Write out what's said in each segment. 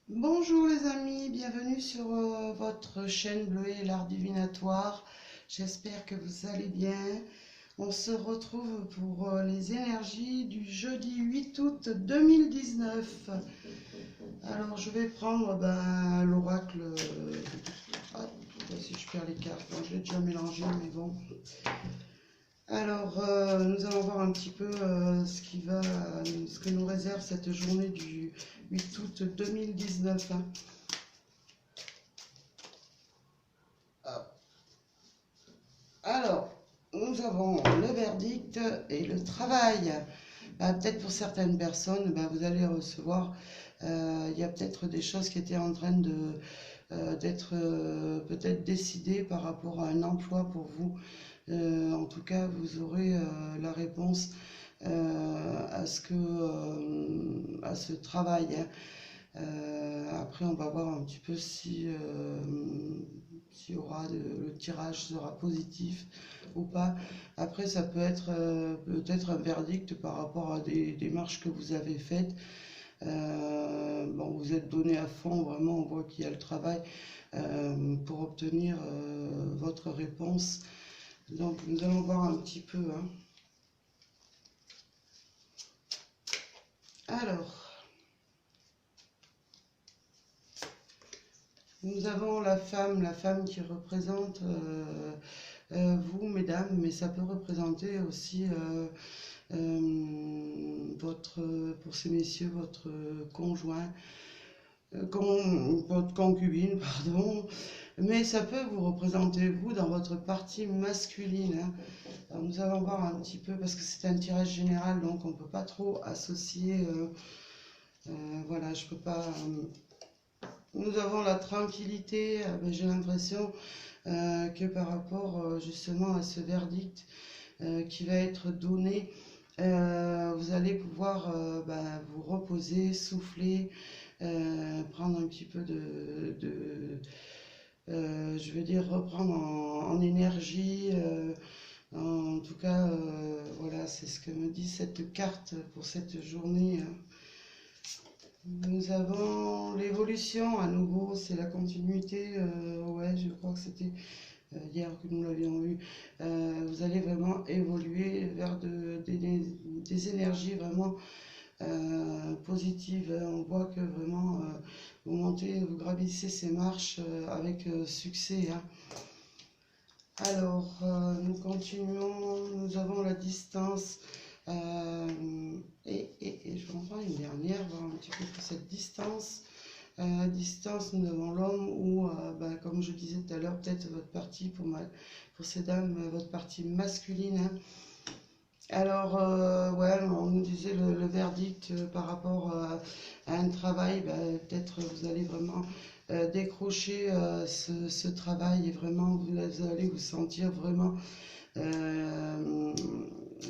Bonjour les amis, bienvenue sur votre chaîne Bleu et l'art divinatoire. J'espère que vous allez bien. On se retrouve pour les énergies du jeudi 8 août 2019. Alors je vais prendre l'oracle. Si je perds les cartes, bon, je l'ai déjà mélangé, mais bon. Alors nous allons voir un petit peu ce que nous réserve cette journée du 8 août 2019. Alors, nous avons le verdict et le travail. Peut-être pour certaines personnes, vous allez recevoir, il y a peut-être des choses qui étaient en train d'être peut-être décidées par rapport à un emploi pour vous. En tout cas, vous aurez la réponse à ce travail, hein. Après, on va voir un petit peu si le tirage sera positif ou pas. Après, ça peut être peut-être un verdict par rapport à des démarches que vous avez faites. Bon, vous êtes donné à fond, vraiment, on voit qu'il y a le travail pour obtenir votre réponse. Donc, nous allons voir un petit peu, hein. Alors. Nous avons la femme qui représente vous, mesdames, mais ça peut représenter aussi pour ces messieurs, votre conjoint, votre concubine, pardon, mais ça peut vous représenter vous dans votre partie masculine, hein. Alors, nous allons voir un petit peu, parce que c'est un tirage général, donc on ne peut pas trop associer, voilà, je peux pas... Nous avons la tranquillité, j'ai l'impression que par rapport justement à ce verdict qui va être donné, vous allez pouvoir vous reposer, souffler, prendre un petit peu je veux dire, reprendre en énergie. En tout cas, voilà, c'est ce que me dit cette carte pour cette journée, hein. Nous avons l'évolution à nouveau, c'est la continuité. Ouais, je crois que c'était hier que nous l'avions vu. Vous allez vraiment évoluer vers des énergies vraiment positives, hein. On voit que vraiment vous montez, vous gravissez ces marches avec succès, hein. Alors, nous continuons, nous avons la distance. Et je vais en prendre une dernière, voir un petit peu pour cette distance. Distance, nous avons l'homme ou, comme je disais tout à l'heure, peut-être votre partie, pour ces dames, votre partie masculine, hein. Alors, ouais, on nous disait le verdict par rapport à un travail, peut-être vous allez vraiment décrocher ce travail et vraiment vous allez vous sentir vraiment, euh,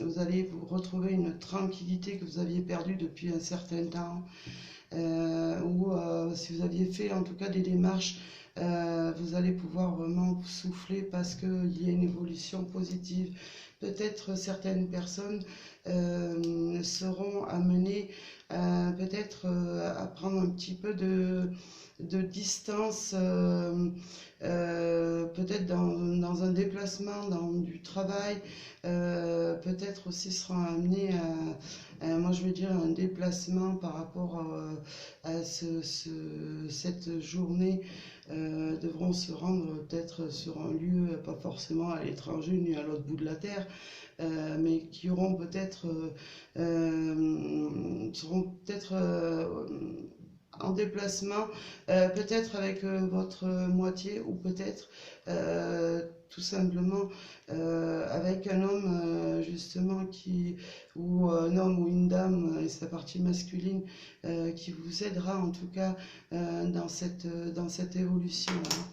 vous allez vous retrouver une tranquillité que vous aviez perdue depuis un certain temps, ou si vous aviez fait en tout cas des démarches, vous allez pouvoir vraiment vous souffler parce qu'il y a une évolution positive. Peut-être certaines personnes seront amenées peut-être à prendre un petit peu de distance, peut-être dans un déplacement, dans du travail, peut-être aussi seront amenés moi je veux dire un déplacement par rapport à cette journée, devront se rendre peut-être sur un lieu, pas forcément à l'étranger ni à l'autre bout de la terre, mais qui auront peut-être seront peut-être en déplacement, peut-être avec votre moitié ou peut-être tout simplement avec un homme justement ou un homme ou une dame et sa partie masculine qui vous aidera en tout cas dans cette évolution, hein.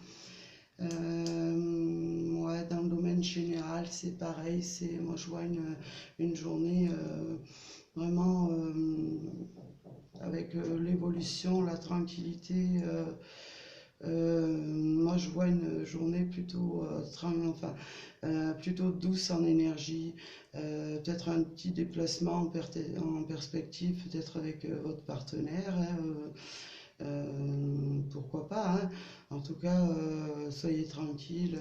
Ouais, dans le domaine général, c'est pareil. Moi, je vois une journée vraiment avec l'évolution, la tranquillité. Moi, je vois une journée plutôt, plutôt douce en énergie. Peut-être un petit déplacement en perspective, peut-être avec votre partenaire, hein. tout cas, soyez tranquille.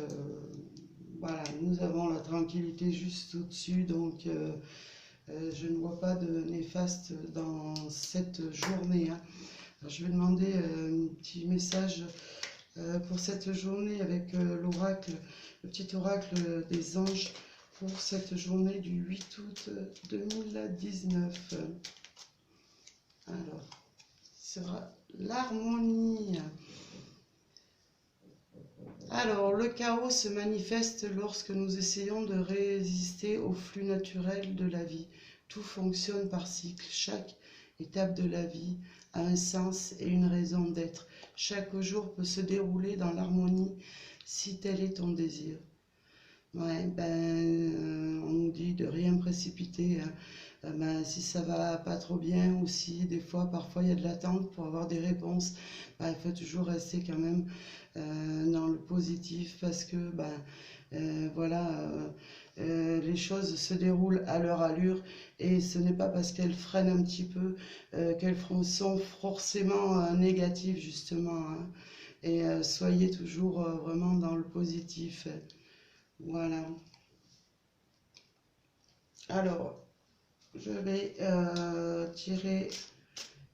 Voilà, nous avons la tranquillité juste au-dessus, donc je ne vois pas de néfaste dans cette journée, hein. Alors, je vais demander un petit message pour cette journée avec l'oracle, le petit oracle des anges pour cette journée du 8 août 2019. Alors, ce sera l'harmonie. Alors, le chaos se manifeste lorsque nous essayons de résister au flux naturel de la vie. Tout fonctionne par cycle. Chaque étape de la vie a un sens et une raison d'être. Chaque jour peut se dérouler dans l'harmonie si tel est ton désir. Ouais, on nous dit de rien précipiter, hein. Si ça va pas trop bien ou si des fois, parfois il y a de l'attente pour avoir des réponses, il faut toujours rester quand même dans le positif parce que voilà, les choses se déroulent à leur allure et ce n'est pas parce qu'elles freinent un petit peu qu'elles sont forcément négatives justement, hein. Et soyez toujours vraiment dans le positif. Voilà. Alors, je vais tirer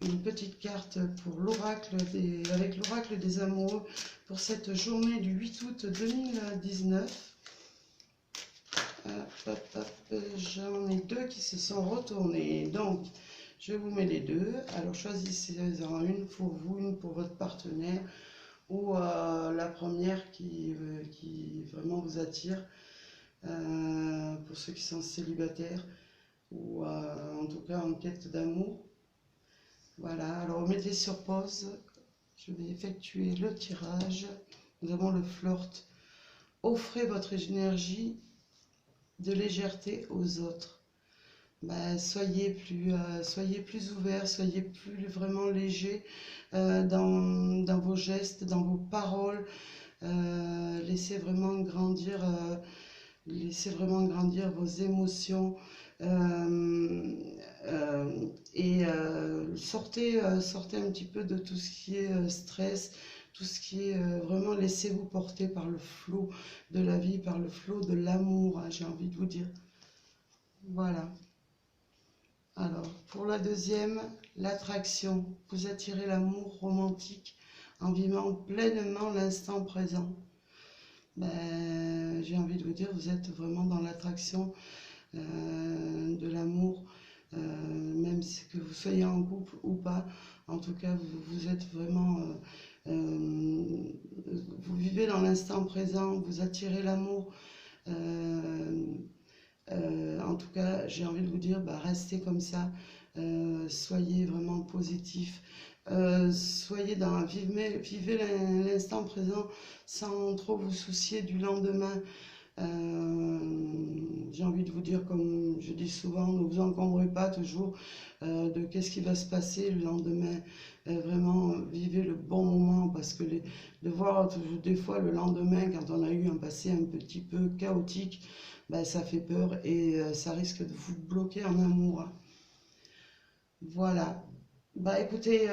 une petite carte pour l'oracle avec l'oracle des amoureux pour cette journée du 8 août 2019. J'en ai deux qui se sont retournés. Donc, je vous mets les deux. Alors, choisissez-en une pour vous, une pour votre partenaire ou la première qui vraiment vous attire. Pour ceux qui sont célibataires ou en tout cas en quête d'amour. Voilà, alors mettez sur pause, je vais effectuer le tirage. Nous avons le flirt. Offrez votre énergie de légèreté aux autres. Soyez plus ouverts, soyez plus vraiment léger dans vos gestes, dans vos paroles. Laissez vraiment grandir vos émotions et sortez un petit peu de tout ce qui est stress, tout ce qui est vraiment laissez-vous porter par le flot de la vie, par le flot de l'amour, hein, j'ai envie de vous dire. Voilà. Alors, pour la deuxième, l'attraction. Vous attirez l'amour romantique en vivant pleinement l'instant présent. J'ai envie de vous dire, vous êtes vraiment dans l'attraction de l'amour, même que vous soyez en couple ou pas. En tout cas, vous êtes vraiment, vous vivez dans l'instant présent, vous attirez l'amour. En tout cas, j'ai envie de vous dire, restez comme ça, soyez vraiment positif. Vivez l'instant présent sans trop vous soucier du lendemain. J'ai envie de vous dire, comme je dis souvent, ne vous encombrez pas toujours de qu'est-ce qui va se passer le lendemain. Vraiment, vivez le bon moment parce que de voir des fois le lendemain, quand on a eu un passé un petit peu chaotique, ça fait peur et ça risque de vous bloquer en amour. Voilà. Écoutez,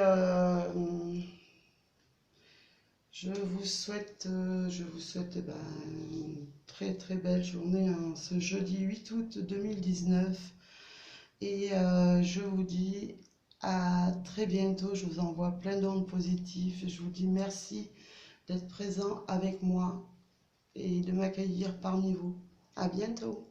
je vous souhaite une très très belle journée ce jeudi 8 août 2019 et je vous dis à très bientôt. Je vous envoie plein d'ondes positives. Je vous dis merci d'être présent avec moi et de m'accueillir parmi vous. À bientôt.